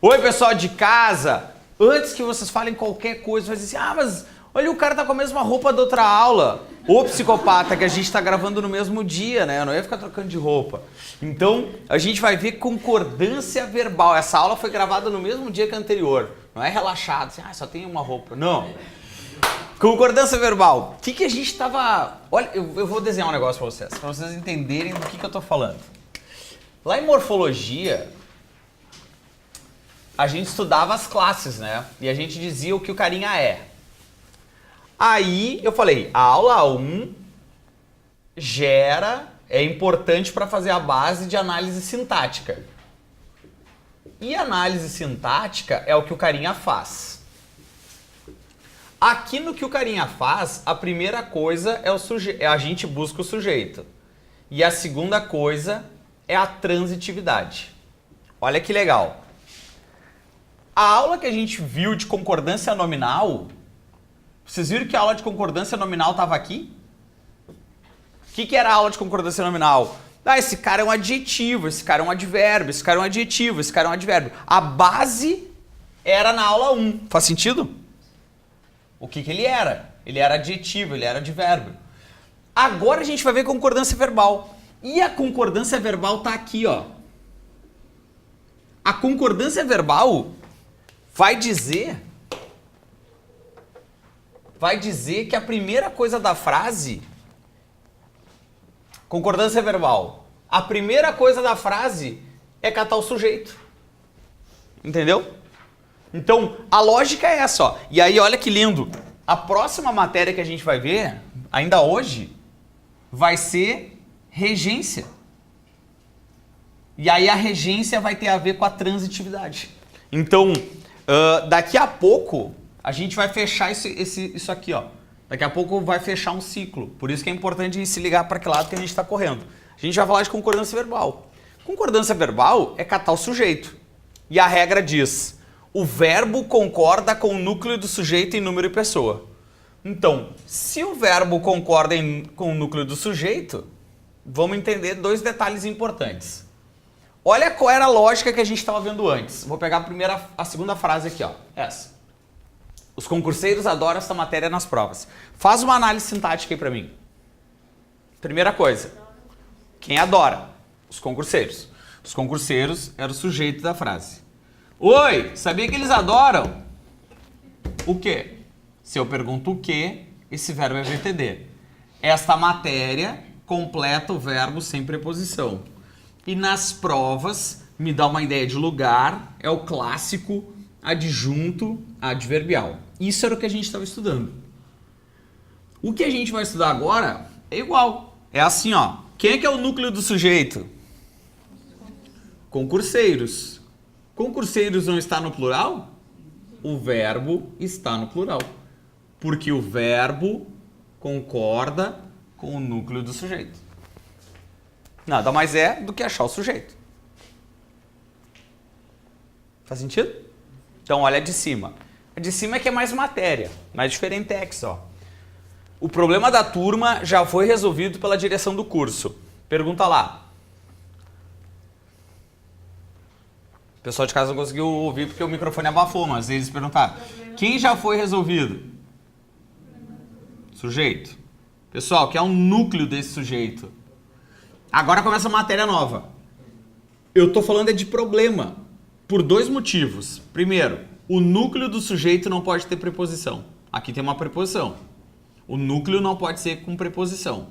Oi, pessoal de casa! Antes que vocês falem qualquer coisa, vai dizer assim, mas olha, o cara tá com a mesma roupa da outra aula. Ô, psicopata, que a gente tá gravando no mesmo dia, né? Eu não ia ficar trocando de roupa. Então, a gente vai ver concordância verbal. Essa aula foi gravada no mesmo dia que a anterior. Não é relaxado, assim, só tem uma roupa. Não. Concordância verbal. O que a gente tava... Olha, eu vou desenhar um negócio pra vocês entenderem do que eu tô falando. Lá em morfologia, a gente estudava as classes, né? E a gente dizia o que o carinha é. Aí eu falei, a aula 1 é importante para fazer a base de análise sintática. E análise sintática é o que o carinha faz. Aqui no que o carinha faz, a primeira coisa é a gente busca o sujeito. E a segunda coisa é a transitividade. Olha que legal. A aula que a gente viu de concordância nominal, vocês viram que a aula de concordância nominal estava aqui? O que era a aula de concordância nominal? Esse cara é um adjetivo, esse cara é um advérbio, esse cara é um adjetivo, esse cara é um advérbio. A base era na aula 1. Faz sentido? O que ele era? Ele era adjetivo, ele era advérbio. Agora a gente vai ver concordância verbal. E a concordância verbal está aqui, ó. A concordância verbal vai dizer que a primeira coisa da frase, concordância verbal, a primeira coisa da frase é catar o sujeito. Entendeu? Então, a lógica é essa, ó. E aí, olha que lindo. A próxima matéria que a gente vai ver, ainda hoje, vai ser regência. E aí a regência vai ter a ver com a transitividade. Então, daqui a pouco, a gente vai fechar isso aqui, ó. Daqui a pouco vai fechar um ciclo. Por isso que é importante se ligar para que lado que a gente está correndo. A gente vai falar de concordância verbal. Concordância verbal é catar o sujeito. E a regra diz, o verbo concorda com o núcleo do sujeito em número e pessoa. Então, se o verbo concorda com o núcleo do sujeito, vamos entender dois detalhes importantes. Olha qual era a lógica que a gente estava vendo antes. Vou pegar a segunda frase aqui, ó. Essa. Os concurseiros adoram essa matéria nas provas. Faz uma análise sintática aí pra mim. Primeira coisa. Quem adora? Os concurseiros. Os concurseiros era o sujeito da frase. Oi, sabia que eles adoram? O quê? Se eu pergunto o quê, esse verbo é VTD. Esta matéria completa o verbo sem preposição. E nas provas, me dá uma ideia de lugar, é o clássico adjunto adverbial. Isso era o que a gente estava estudando. O que a gente vai estudar agora é igual. É assim, ó. Quem é o núcleo do sujeito? Concurseiros. Concurseiros não está no plural? O verbo está no plural. Porque o verbo concorda com o núcleo do sujeito. Nada mais é do que achar o sujeito. Faz sentido? Então, olha a de cima. A de cima é que é mais matéria, mais diferentex, ó. O problema da turma já foi resolvido pela direção do curso. Pergunta lá. O pessoal de casa não conseguiu ouvir porque o microfone abafou, mas eles perguntaram. Quem já foi resolvido? Sujeito. Pessoal, que é um núcleo desse sujeito. Agora começa a matéria nova. Eu tô falando de problema. Por dois motivos. Primeiro, o núcleo do sujeito não pode ter preposição. Aqui tem uma preposição. O núcleo não pode ser com preposição.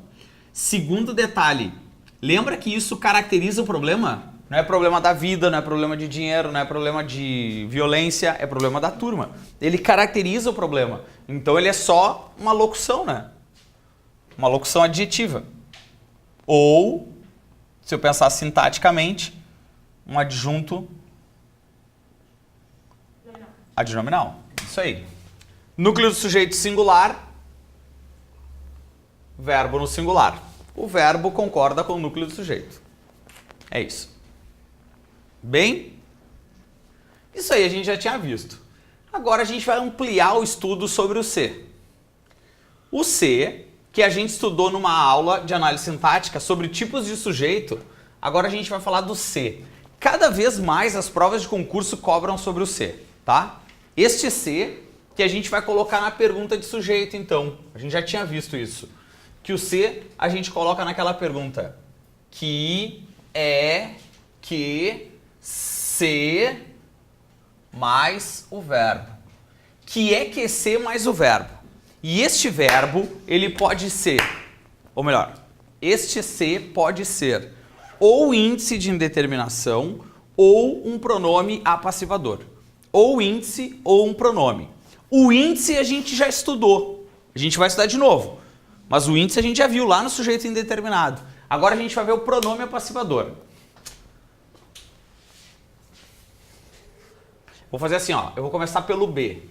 Segundo detalhe, lembra que isso caracteriza o problema? Não é problema da vida, não é problema de dinheiro, não é problema de violência, é problema da turma. Ele caracteriza o problema. Então ele é só uma locução, né? Uma locução adjetiva. Ou, se eu pensar sintaticamente, um adjunto adnominal. Isso aí. Núcleo do sujeito singular, verbo no singular. O verbo concorda com o núcleo do sujeito. É isso. Bem? Isso aí a gente já tinha visto. Agora a gente vai ampliar o estudo sobre o C. O C, o que a gente estudou numa aula de análise sintática sobre tipos de sujeito. Agora a gente vai falar do ser. Cada vez mais as provas de concurso cobram sobre o ser, tá? Este ser que a gente vai colocar na pergunta de sujeito, então. A gente já tinha visto isso. Que o ser a gente coloca naquela pergunta. Que é que se mais o verbo. Que é que se mais o verbo. E este verbo, ele pode ser, ou melhor, este se pode ser ou índice de indeterminação ou um pronome apassivador. Ou índice ou um pronome. O índice a gente já estudou. A gente vai estudar de novo. Mas o índice a gente já viu lá no sujeito indeterminado. Agora a gente vai ver o pronome apassivador. Vou fazer assim, ó. Eu vou começar pelo B.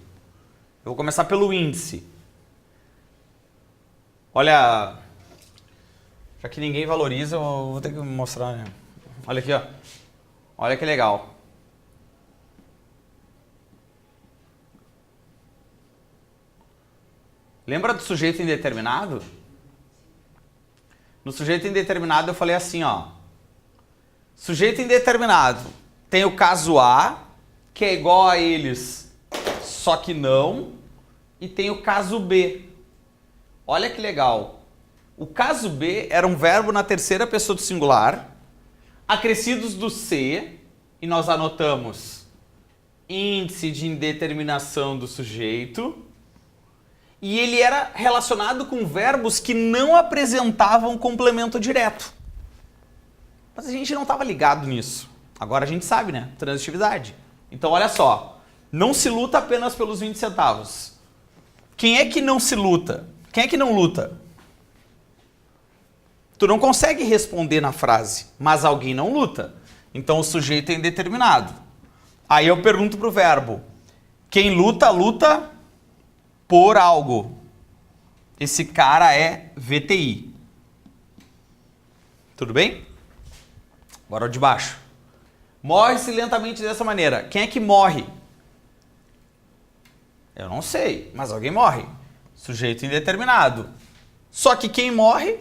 Eu vou começar pelo índice. Olha, já que ninguém valoriza, eu vou ter que mostrar, né? Olha aqui, ó. Olha que legal. Lembra do sujeito indeterminado? No sujeito indeterminado eu falei assim, ó. Sujeito indeterminado tem o caso A, que é igual a eles, só que não, e tem o caso B. Olha que legal. O caso B era um verbo na terceira pessoa do singular, acrescidos do se, e nós anotamos índice de indeterminação do sujeito, e ele era relacionado com verbos que não apresentavam complemento direto. Mas a gente não estava ligado nisso. Agora a gente sabe, né? Transitividade. Então olha só, não se luta apenas pelos 20 centavos. Quem é que não se luta? Quem é que não luta? Tu não consegue responder na frase, mas alguém não luta. Então o sujeito é indeterminado. Aí eu pergunto para o verbo, quem luta, luta por algo. Esse cara é VTI. Tudo bem? Agora o de baixo. Morre-se lentamente dessa maneira. Quem é que morre? Eu não sei, mas alguém morre. Sujeito indeterminado. Só que quem morre,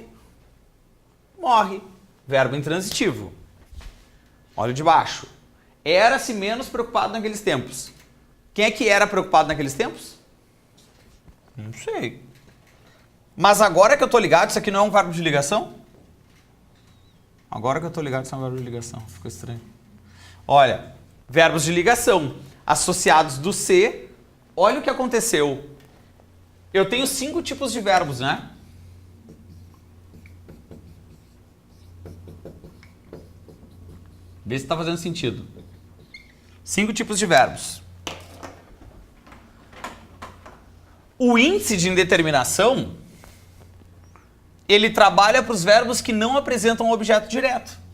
morre. Verbo intransitivo. Olha o de baixo. Era-se menos preocupado naqueles tempos. Quem é que era preocupado naqueles tempos? Não sei. Mas agora que eu tô ligado, isso aqui não é um verbo de ligação? Agora que eu tô ligado, isso é um verbo de ligação. Ficou estranho. Olha, verbos de ligação associados do se. Olha o que aconteceu. Eu tenho 5 tipos de verbos, né? Vê se está fazendo sentido. 5 tipos de verbos. O índice de indeterminação, ele trabalha para os verbos que não apresentam um objeto direto.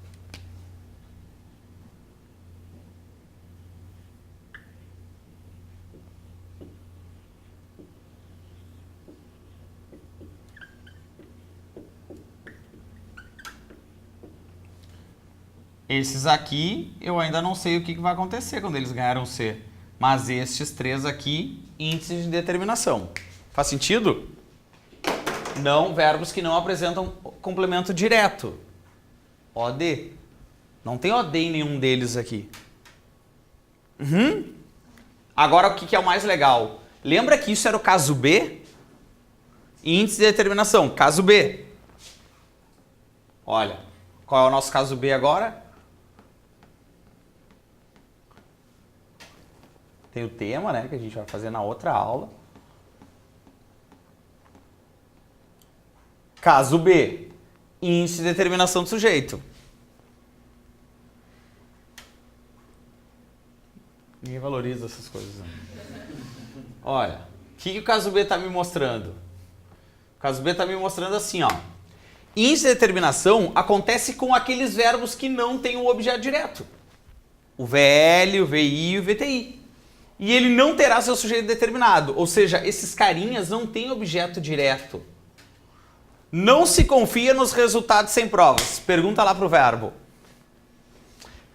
Esses aqui, eu ainda não sei o que vai acontecer quando eles ganharam C. Mas estes 3 aqui, índices de determinação. Faz sentido? Não, verbos que não apresentam complemento direto. OD. Não tem OD em nenhum deles aqui. Agora, o que é o mais legal? Lembra que isso era o caso B? Índice de determinação, caso B. Olha, qual é o nosso caso B agora? Tem o tema, né, que a gente vai fazer na outra aula. Caso B, índice de determinação do sujeito. Ninguém valoriza essas coisas. Né? Olha, o que o caso B está me mostrando? O caso B está me mostrando assim, ó. Índice de determinação acontece com aqueles verbos que não têm um objeto direto. O VL, o VI e o VTI. E ele não terá seu sujeito determinado. Ou seja, esses carinhas não têm objeto direto. Não se confia nos resultados sem provas. Pergunta lá para o verbo.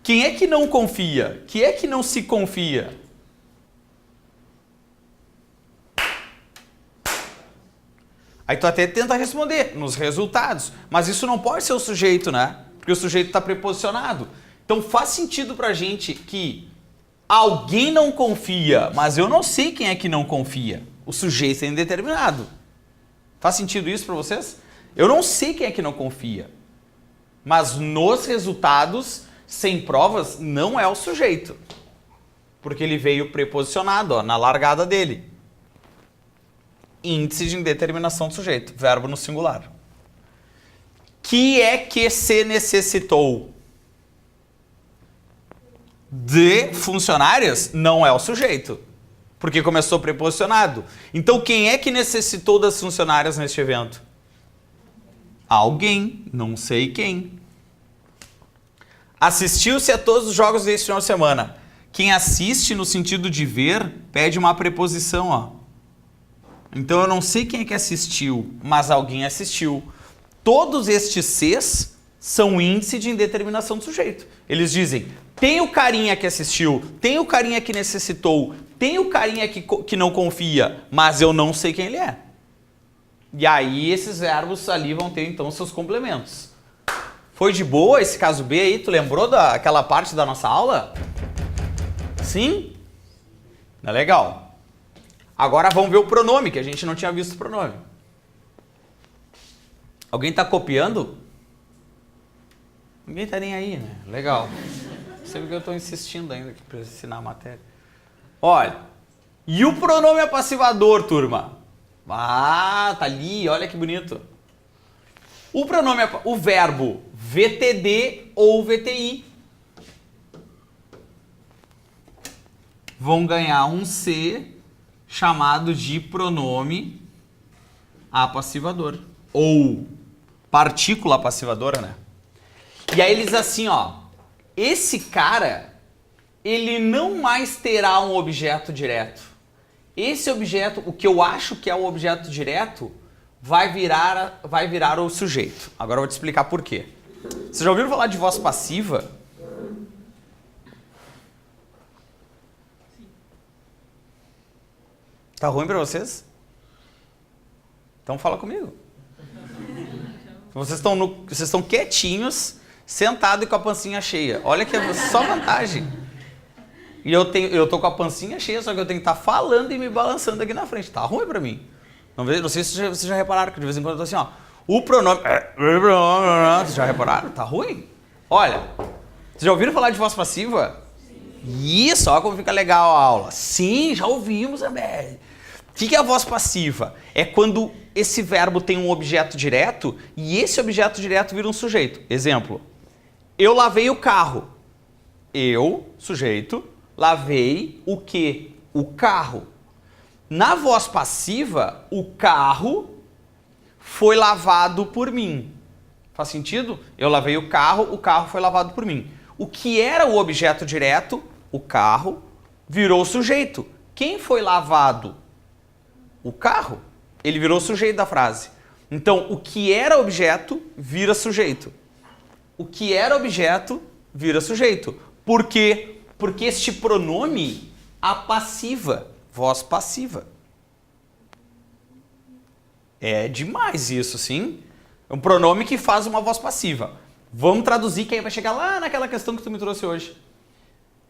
Quem é que não confia? Quem é que não se confia? Aí tu até tenta responder nos resultados, mas isso não pode ser o sujeito, né? Porque o sujeito está preposicionado. Então faz sentido pra gente que alguém não confia, mas eu não sei quem é que não confia. O sujeito é indeterminado. Faz sentido isso pra vocês? Eu não sei quem é que não confia. Mas nos resultados, sem provas, não é o sujeito. Porque ele veio preposicionado, ó, na largada dele. Índice de indeterminação do sujeito, verbo no singular. Que é que se necessitou de funcionárias? Não é o sujeito, porque começou preposicionado. Então quem é que necessitou das funcionárias neste evento? Alguém, não sei quem. Assistiu-se a todos os jogos deste final de semana. Quem assiste no sentido de ver, pede uma preposição, ó. Então eu não sei quem é que assistiu, mas alguém assistiu. Todos estes Cs são índice de indeterminação do sujeito. Eles dizem, tem o carinha que assistiu, tem o carinha que necessitou, tem o carinha que não confia, mas eu não sei quem ele é. E aí esses verbos ali vão ter então seus complementos. Foi de boa esse caso B aí? Tu lembrou daquela parte da nossa aula? Sim? É legal. Agora vamos ver o pronome, que a gente não tinha visto o pronome. Alguém está copiando? Ninguém está nem aí, né? Legal. Você vê que eu estou insistindo ainda para ensinar a matéria. Olha, e o pronome apassivador, turma? Ah, tá ali, olha que bonito. O verbo VTD ou VTI vão ganhar um C chamado de pronome apassivador. Ou partícula apassivadora, né? E aí eles assim, ó. Esse cara, ele não mais terá um objeto direto. Esse objeto, o que eu acho que é o objeto direto, vai virar o sujeito. Agora eu vou te explicar por quê. Vocês já ouviram falar de voz passiva? Tá ruim pra vocês? Então fala comigo. Vocês estão quietinhos, sentados e com a pancinha cheia. Olha que é só vantagem. E eu tô com a pancinha cheia, só que eu tenho que estar falando e me balançando aqui na frente. Tá ruim pra mim. Não sei se vocês já repararam que de vez em quando eu tô assim, ó. O pronome... Vocês já repararam? Tá ruim? Olha, vocês já ouviram falar de voz passiva? Isso, olha como fica legal a aula. Sim, já ouvimos, Amé. O que é a voz passiva? É quando esse verbo tem um objeto direto e esse objeto direto vira um sujeito. Exemplo, eu lavei o carro. Eu, sujeito, lavei o quê? O carro. Na voz passiva, o carro foi lavado por mim. Faz sentido? Eu lavei o carro foi lavado por mim. O que era o objeto direto, o carro, virou sujeito. Quem foi lavado? O carro. Ele virou sujeito da frase. Então, o que era objeto vira sujeito. O que era objeto vira sujeito. Por quê? Porque este pronome apassiva, voz passiva. É demais isso, sim? É um pronome que faz uma voz passiva. Vamos traduzir que aí vai chegar lá naquela questão que tu me trouxe hoje.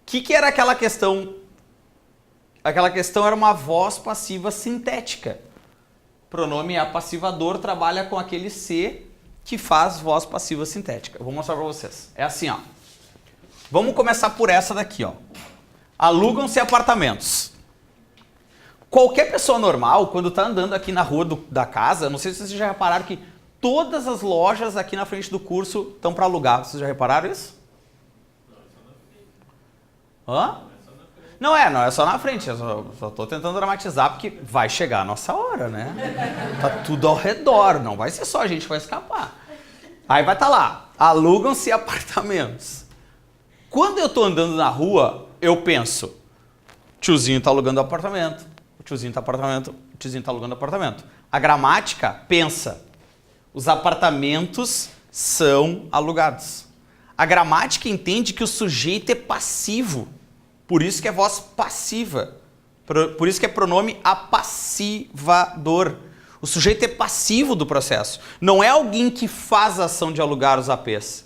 O que era aquela questão? Aquela questão era uma voz passiva sintética. Pronome apassivador trabalha com aquele C que faz voz passiva sintética. Eu vou mostrar para vocês. É assim, ó. Vamos começar por essa daqui, ó. Alugam-se apartamentos. Qualquer pessoa normal, quando está andando aqui na rua da casa, não sei se vocês já repararam que todas as lojas aqui na frente do curso estão para alugar. Vocês já repararam isso? Hã? Não é só na frente. Eu só estou tentando dramatizar porque vai chegar a nossa hora, né? Tá tudo ao redor, não vai ser só a gente que vai escapar. Aí vai estar lá, alugam-se apartamentos. Quando eu estou andando na rua, eu penso, tiozinho está alugando apartamento, o tiozinho está alugando apartamento. A gramática pensa, os apartamentos são alugados. A gramática entende que o sujeito é passivo, por isso que é voz passiva, por isso que é pronome apassivador. O O sujeito é passivo do processo. Não é alguém que faz a ação de alugar os APs.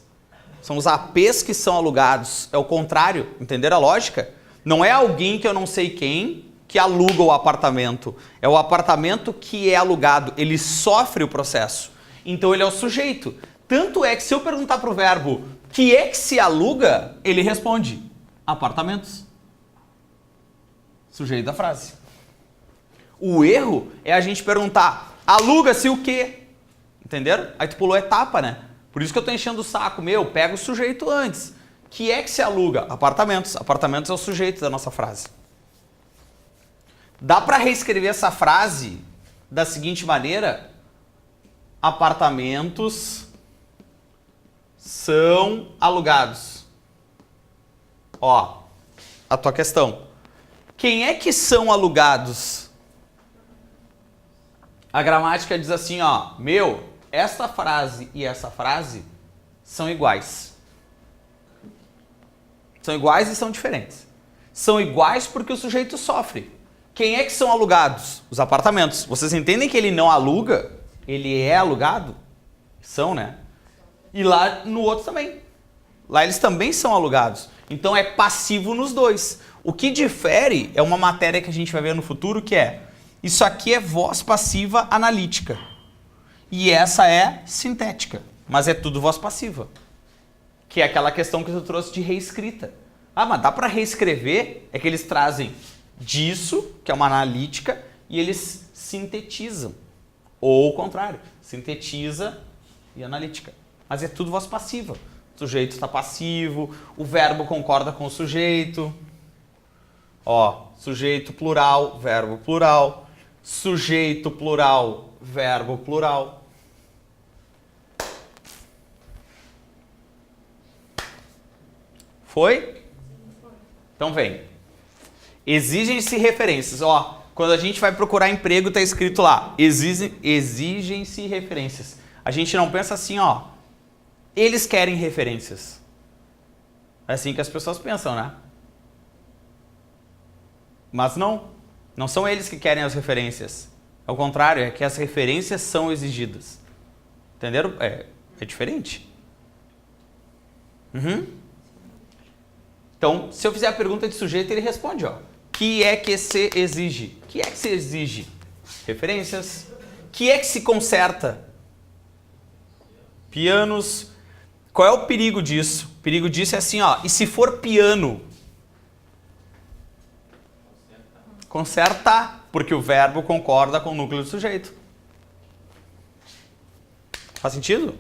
São os APs que são alugados. É o contrário. Entenderam a lógica? Não é alguém que eu não sei quem que aluga o apartamento. É o apartamento que é alugado. Ele sofre o processo. Então ele é o sujeito. Tanto é que se eu perguntar para o verbo que é que se aluga, ele responde apartamentos. Sujeito da frase. O erro é a gente perguntar aluga-se o quê? Entenderam? Aí tu pulou etapa, né? Por isso que eu tô enchendo o saco. Pega o sujeito antes. Que é que se aluga? Apartamentos. Apartamentos é o sujeito da nossa frase. Dá para reescrever essa frase da seguinte maneira: apartamentos são alugados. Ó, a tua questão. Quem é que são alugados? A gramática diz assim, ó, esta frase e essa frase são iguais. São iguais e são diferentes. São iguais porque o sujeito sofre. Quem é que são alugados? Os apartamentos. Vocês entendem que ele não aluga? Ele é alugado? São, né? E lá no outro também. Lá eles também são alugados. Então é passivo nos dois. O que difere é uma matéria que a gente vai ver no futuro, que é isso aqui é voz passiva analítica. E essa é sintética. Mas é tudo voz passiva. Que é aquela questão que tu trouxe de reescrita. Ah, mas dá para reescrever? É que eles trazem disso, que é uma analítica, e eles sintetizam. Ou o contrário, sintetiza e analítica. Mas é tudo voz passiva. O sujeito está passivo, o verbo concorda com o sujeito. Ó, sujeito plural, verbo plural. Sujeito plural, verbo plural. Foi? Então vem. Exigem-se referências. Ó, quando a gente vai procurar emprego, está escrito lá. Exigem-se referências. A gente não pensa assim, ó. Eles querem referências. É assim que as pessoas pensam, né? Mas não. Não são eles que querem as referências. Ao contrário, é que as referências são exigidas. Entenderam? É diferente. Uhum. Então, se eu fizer a pergunta de sujeito, ele responde, ó. Que é que se exige? Que é que se exige? Referências. Que é que se conserta? Pianos. Qual é o perigo disso? O perigo disso é assim, ó. E se for piano? Conserta, porque o verbo concorda com o núcleo do sujeito. Faz sentido?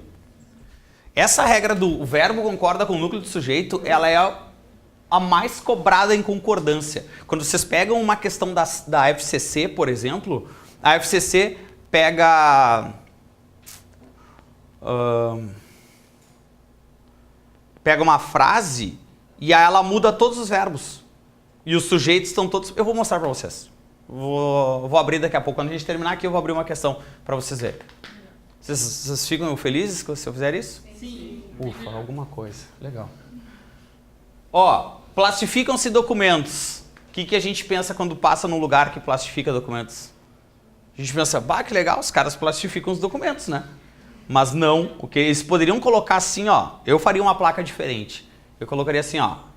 Essa regra do verbo concorda com o núcleo do sujeito, ela é a mais cobrada em concordância. Quando vocês pegam uma questão da FCC, por exemplo, a FCC pega uma frase e aí ela muda todos os verbos. E os sujeitos estão todos... Eu vou mostrar para vocês. Vou abrir daqui a pouco. Quando a gente terminar aqui, eu vou abrir uma questão para vocês verem. Vocês ficam felizes se eu fizer isso? Sim. Ufa, alguma coisa. Legal. Ó, plastificam-se documentos. O que a gente pensa quando passa num lugar que plastifica documentos? A gente pensa, bah, que legal, os caras plastificam os documentos, né? Mas não, o que eles poderiam colocar assim, ó. Eu faria uma placa diferente. Eu colocaria assim, ó.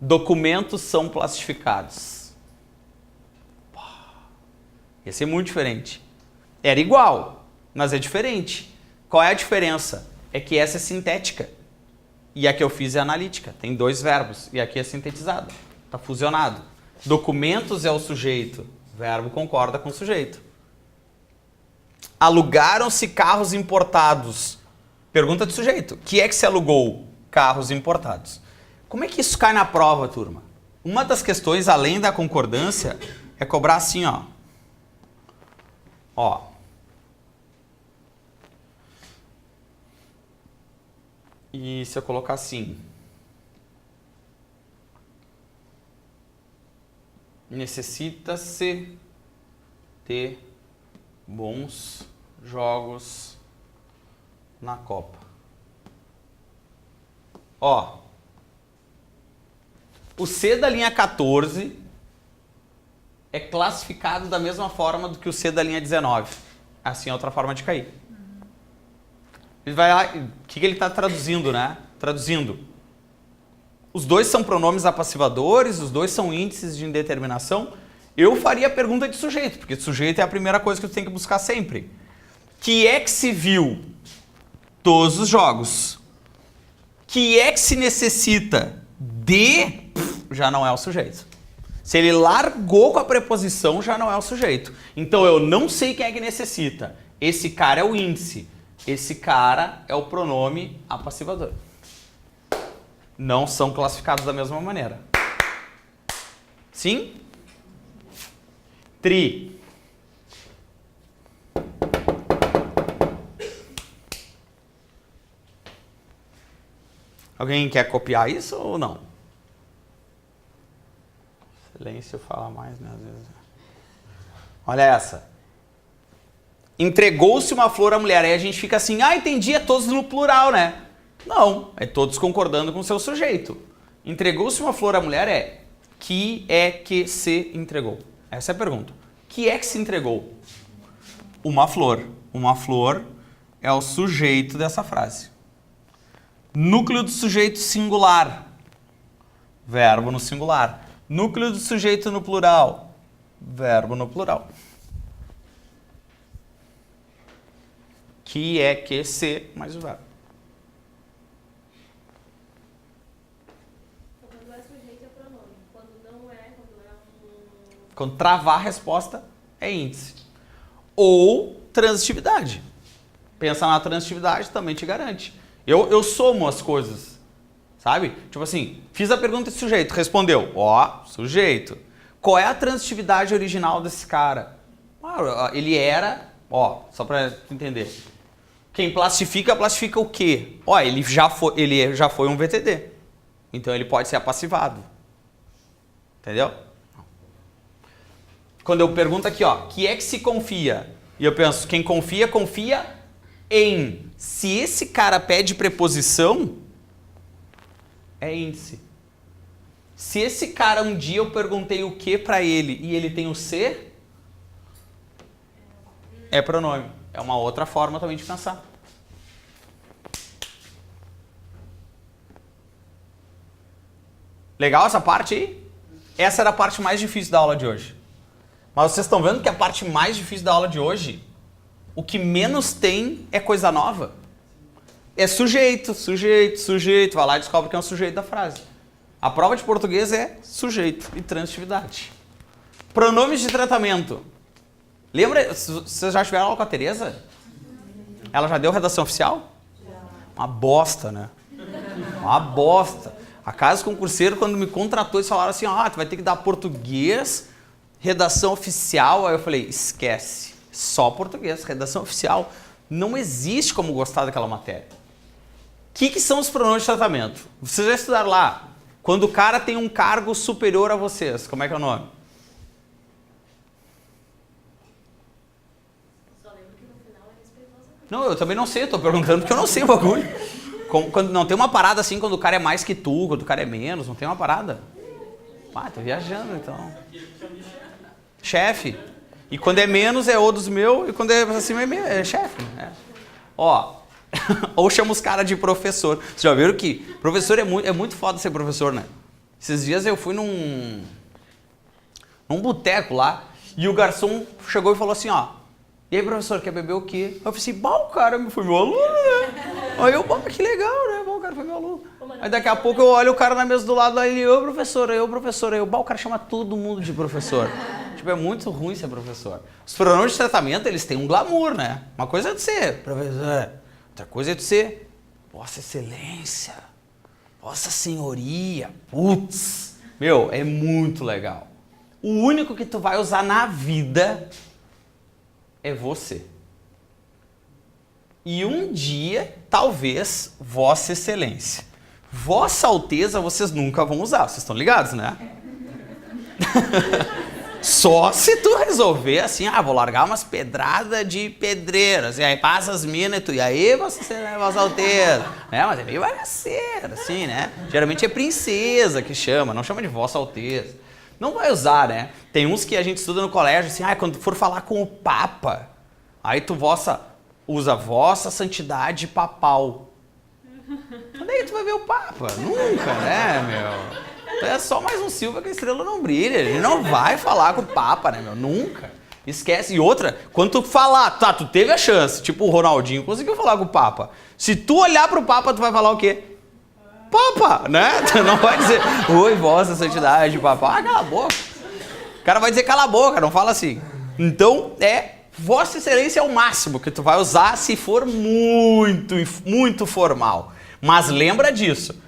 Documentos são plastificados. Ia ser muito diferente. Era igual, mas é diferente. Qual é a diferença? É que essa é sintética. E a que eu fiz é analítica. Tem dois verbos. E aqui é sintetizado. Está fusionado. Documentos é o sujeito. O verbo concorda com o sujeito. Alugaram-se carros importados. Pergunta do sujeito. Que é que se alugou? Carros importados. Como é que isso cai na prova, turma? Uma das questões, além da concordância, é cobrar assim, ó. Ó. E se eu colocar assim? Necessita-se ter bons jogos na Copa. Ó. O C da linha 14 é classificado da mesma forma do que o C da linha 19. Assim é outra forma de cair. Ele vai lá, o que ele está traduzindo, né? Traduzindo. Os dois são pronomes apassivadores, os dois são índices de indeterminação. Eu faria a pergunta de sujeito, porque sujeito é a primeira coisa que tu tem que buscar sempre. Que é que se viu? Todos os jogos. Que é que se necessita de... já não é o sujeito. Se ele largou com a preposição, já não é o sujeito. Então eu não sei quem é que necessita. Esse cara é o índice. Esse cara é o pronome apassivador. Não são classificados da mesma maneira. Sim? Tri. Alguém quer copiar isso ou não? Silêncio fala mais, né? Às vezes. Olha essa. Entregou-se uma flor à mulher. Aí a gente fica assim, entendi, é todos no plural, né? Não, é todos concordando com o seu sujeito. Entregou-se uma flor à mulher é que é que se entregou. Essa é a pergunta. Que é que se entregou? Uma flor. Uma flor é o sujeito dessa frase. Núcleo do sujeito singular. Verbo no singular. Núcleo do sujeito no plural. Verbo no plural. Que é que se mais o verbo. Quando é sujeito é pronome. Quando não é, quando é um... Quando travar a resposta, é índice. Ou transitividade. Pensa na transitividade, também te garante. Eu somo as coisas, sabe? Tipo assim, fiz a pergunta de sujeito, respondeu. Sujeito. Qual é a transitividade original desse cara? Ele era, só para entender. Quem plastifica o quê? Ele já foi um VTD. Então ele pode ser apassivado. Entendeu? Quando eu pergunto aqui, que é que se confia? E eu penso, quem confia, confia em. Se esse cara pede preposição, é índice. Se esse cara um dia eu perguntei o que para ele e ele tem o ser, é pronome. É uma outra forma também de pensar. Legal essa parte aí? Essa era a parte mais difícil da aula de hoje. Mas vocês estão vendo que a parte mais difícil da aula de hoje, o que menos tem é coisa nova. É sujeito. Vai lá e descobre quem é o sujeito da frase. A prova de português é sujeito e transitividade. Pronomes de tratamento. Lembra, vocês já tiveram aula com a Tereza? Ela já deu redação oficial? Uma bosta, né? Uma bosta. A Casa Concurseiro, quando me contratou, eles falaram assim, tu vai ter que dar português, redação oficial. Aí eu falei, esquece. Só português, redação oficial. Não existe como gostar daquela matéria. O que são os pronomes de tratamento? Vocês já estudaram lá. Quando o cara tem um cargo superior a vocês, como é que é o nome? Só lembro que no final é respeitosamente. Não, eu também não sei, eu tô perguntando porque eu não sei o bagulho. Quando não tem uma parada assim, quando o cara é mais que tu, quando o cara é menos, não tem uma parada? Tô viajando então. Chefe. E quando é menos é o dos meus, e quando é acima é chefe. Né? Ou chama os caras de professor. Vocês já viram que professor é muito foda ser professor, né? Esses dias eu fui num boteco lá, e o garçom chegou e falou assim, e aí, professor, quer beber o quê? Eu falei assim, o cara foi meu aluno, né? Aí eu, que legal, né? O cara foi meu aluno. Aí daqui a pouco eu olho o cara na mesa do lado, aí ele, professor, o cara chama todo mundo de professor. Tipo, é muito ruim ser professor. Os pronomes de tratamento, eles têm um glamour, né? Uma coisa é de ser professor, outra coisa é de ser Vossa Excelência, Vossa Senhoria, putz. É muito legal. O único que tu vai usar na vida é você. E um dia, talvez, Vossa Excelência. Vossa Alteza, vocês nunca vão usar. Vocês estão ligados, né? Só se tu resolver assim, vou largar umas pedradas de pedreiras. E aí passa as minas e tu, e aí você é Vossa Alteza. Mas é meio bagaceiro, assim, né? Geralmente é princesa que chama, não chama de Vossa Alteza. não vai usar, né? Tem uns que a gente estuda no colégio, assim, quando for falar com o Papa, aí tu usa vossa santidade papal. Quando é que tu vai ver o Papa? Nunca, né, meu? É só mais um Silva que a estrela não brilha. A gente não vai falar com o Papa, né, meu? Nunca. Esquece. E outra, quando tu falar, tá, tu teve a chance, tipo o Ronaldinho conseguiu falar com o Papa. Se tu olhar pro Papa, tu vai falar o quê? Papa, né? Tu não vai dizer, oi, vossa santidade, papá. Cala a boca. O cara vai dizer, cala a boca, não fala assim. Então, vossa excelência é o máximo que tu vai usar se for muito, muito formal. Mas lembra disso.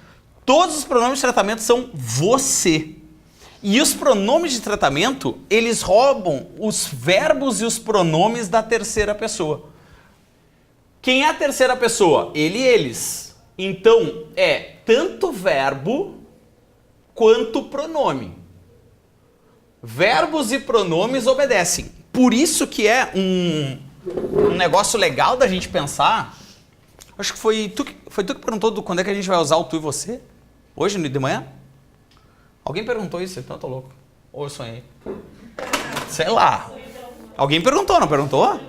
Todos os pronomes de tratamento são você. E os pronomes de tratamento, eles roubam os verbos e os pronomes da terceira pessoa. Quem é a terceira pessoa? Ele e eles. Então, é tanto verbo quanto pronome. Verbos e pronomes obedecem. Por isso que é um negócio legal da gente pensar. Acho que foi tu que perguntou quando é que a gente vai usar o tu e você? Hoje, de manhã? Alguém perguntou isso? Então eu tô louco. Ou eu sonhei? Sei lá. Alguém perguntou, não perguntou?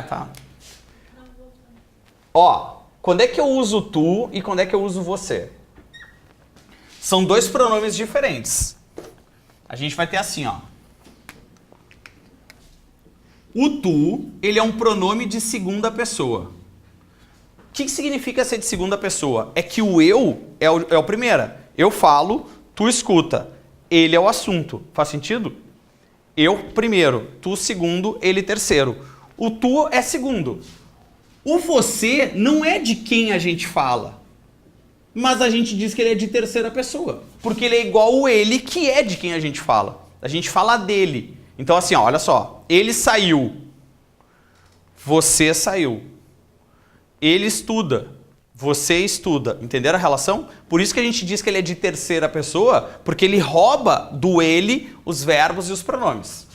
Tá. Ó, quando é que eu uso tu e quando é que eu uso você? São dois pronomes diferentes. A gente vai ter assim, ó. O tu, ele é um pronome de segunda pessoa. O que significa ser de segunda pessoa? É que o eu é o primeiro. Eu falo, tu escuta. Ele é o assunto. Faz sentido? Eu primeiro, tu segundo, ele terceiro. O tu é segundo. O você não é de quem a gente fala. Mas a gente diz que ele é de terceira pessoa. Porque ele é igual o ele, que é de quem a gente fala. A gente fala dele. Então assim, ó, olha só. Ele saiu. Você saiu. Ele estuda. Você estuda. Entenderam a relação? Por isso que a gente diz que ele é de terceira pessoa, porque ele rouba do ele os verbos e os pronomes.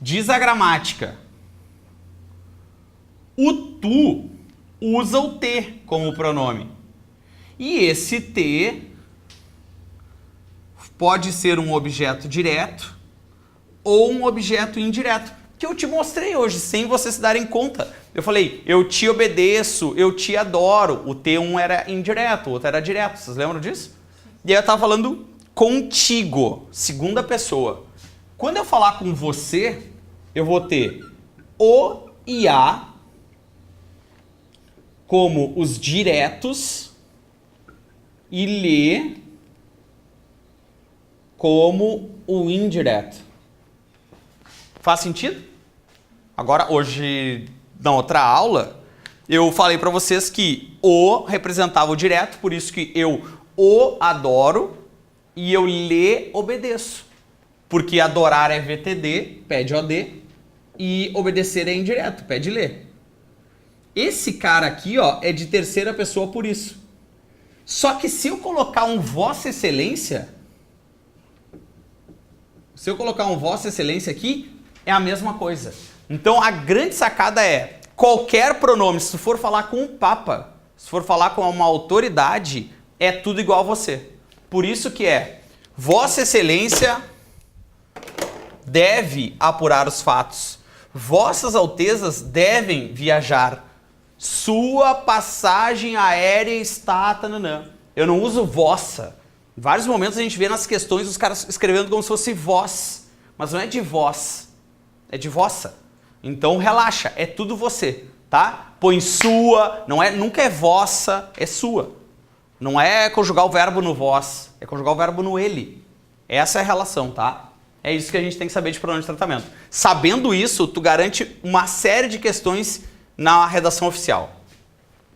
Diz a gramática. O tu usa o te como pronome. E esse te pode ser um objeto direto ou um objeto indireto, que eu te mostrei hoje, sem vocês se darem conta. Eu falei, eu te obedeço, eu te adoro. O T1 era indireto, o outro era direto. Vocês lembram disso? E aí eu estava falando contigo, segunda pessoa. Quando eu falar com você, eu vou ter o e a como os diretos e lhe como o indireto. Faz sentido? Agora, hoje, na outra aula, eu falei para vocês que o representava o direto, por isso que eu o adoro e eu lhe obedeço. Porque adorar é VTD, pede OD, e obedecer é indireto, pede lê. Esse cara aqui, ó, é de terceira pessoa por isso. Só que se eu colocar um Vossa Excelência, aqui, é a mesma coisa. Então a grande sacada é, qualquer pronome, se tu for falar com o Papa, se for falar com uma autoridade, é tudo igual a você. Por isso que é, Vossa Excelência deve apurar os fatos. Vossas Altezas devem viajar. Sua passagem aérea está... Tananã. Eu não uso vossa. Em vários momentos a gente vê nas questões os caras escrevendo como se fosse vós. Mas não é de vós. É de vossa. Então relaxa, é tudo você, tá? Põe sua, nunca é vossa, é sua. Não é conjugar o verbo no vós, é conjugar o verbo no ele. Essa é a relação, tá? É isso que a gente tem que saber de pronome de tratamento. Sabendo isso, tu garante uma série de questões na redação oficial.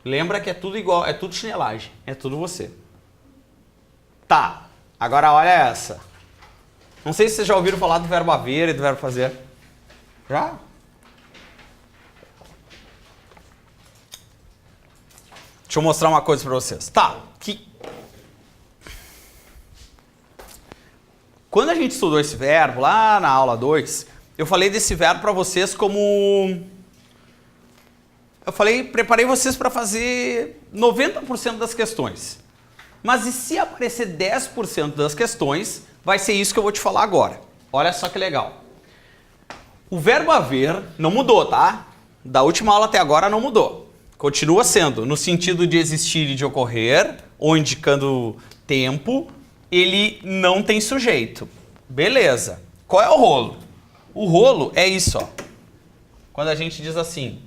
Lembra que é tudo igual, é tudo chinelagem, é tudo você. Tá, agora olha essa. Não sei se vocês já ouviram falar do verbo haver e do verbo fazer. Já? Deixa eu mostrar uma coisa para vocês. Tá, quando a gente estudou esse verbo lá na aula 2, eu falei desse verbo para vocês como... preparei vocês para fazer 90% das questões. Mas e se aparecer 10% das questões, vai ser isso que eu vou te falar agora. Olha só que legal. O verbo haver não mudou, tá? Da última aula até agora não mudou. Continua sendo no sentido de existir e de ocorrer, ou indicando tempo, ele não tem sujeito. Beleza. Qual é o rolo? O rolo é isso, ó. Quando a gente diz assim...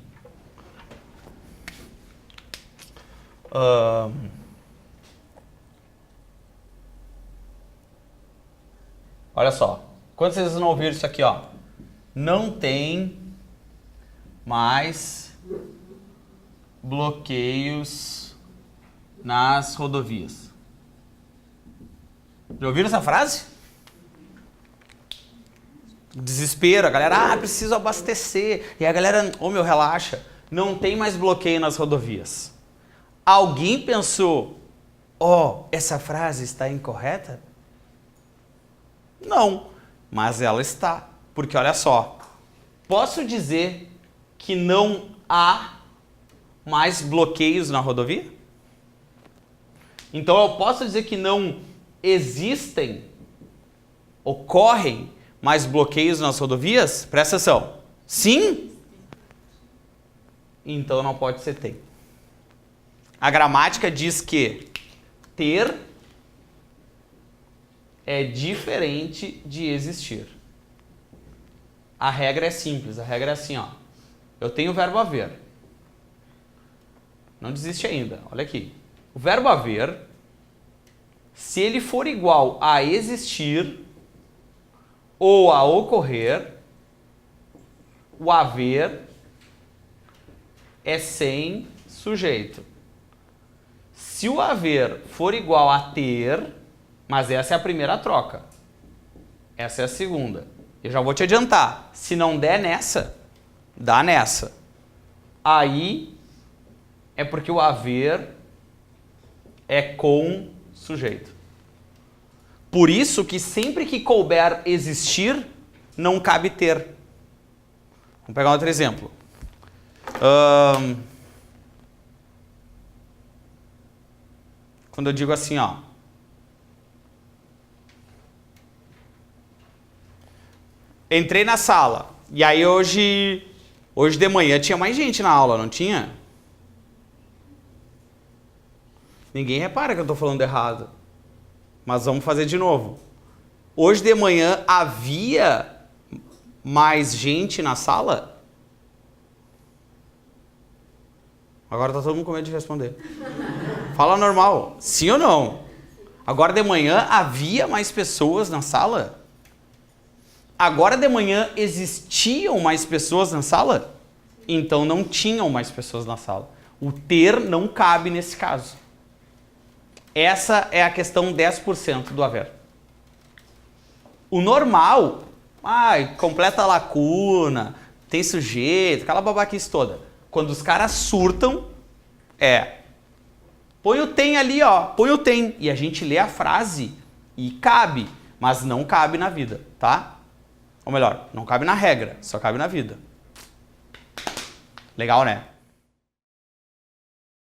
Olha só. Quantos vocês não ouviram isso aqui, ó? Não tem mais bloqueios nas rodovias. Já ouviram essa frase? Desespero, a galera, preciso abastecer. E a galera, meu, relaxa. Não tem mais bloqueio nas rodovias. Alguém pensou, essa frase está incorreta? Não, mas ela está. Porque olha só, posso dizer que não há mais bloqueios na rodovia? Então eu posso dizer que não existem, ocorrem mais bloqueios nas rodovias? Presta atenção. Sim? Então não pode ser tem. A gramática diz que ter é diferente de existir. A regra é simples, a regra é assim, ó. Eu tenho o verbo haver. Não desiste ainda, olha aqui. O verbo haver, se ele for igual a existir ou a ocorrer, o haver é sem sujeito. Se o haver for igual a ter, mas essa é a primeira troca, essa é a segunda. Eu já vou te adiantar, se não der nessa, dá nessa. Aí é porque o haver é com sujeito. Por isso que sempre que couber existir, não cabe ter. Vamos pegar outro exemplo. Quando eu digo assim, ó. Entrei na sala. E aí hoje de manhã tinha mais gente na aula, não tinha? Ninguém repara que eu estou falando errado. Mas vamos fazer de novo. Hoje de manhã havia mais gente na sala? Agora tá todo mundo com medo de responder. Fala normal. Sim ou não? Agora de manhã havia mais pessoas na sala? Agora de manhã existiam mais pessoas na sala? Então não tinham mais pessoas na sala. O ter não cabe nesse caso. Essa é a questão 10% do haver. O normal, completa a lacuna, tem sujeito, aquela babaquice toda. Quando os caras surtam, põe o tem ali, ó, põe o tem. E a gente lê a frase e cabe, mas não cabe na vida, tá? Ou melhor, não cabe na regra, só cabe na vida. Legal, né?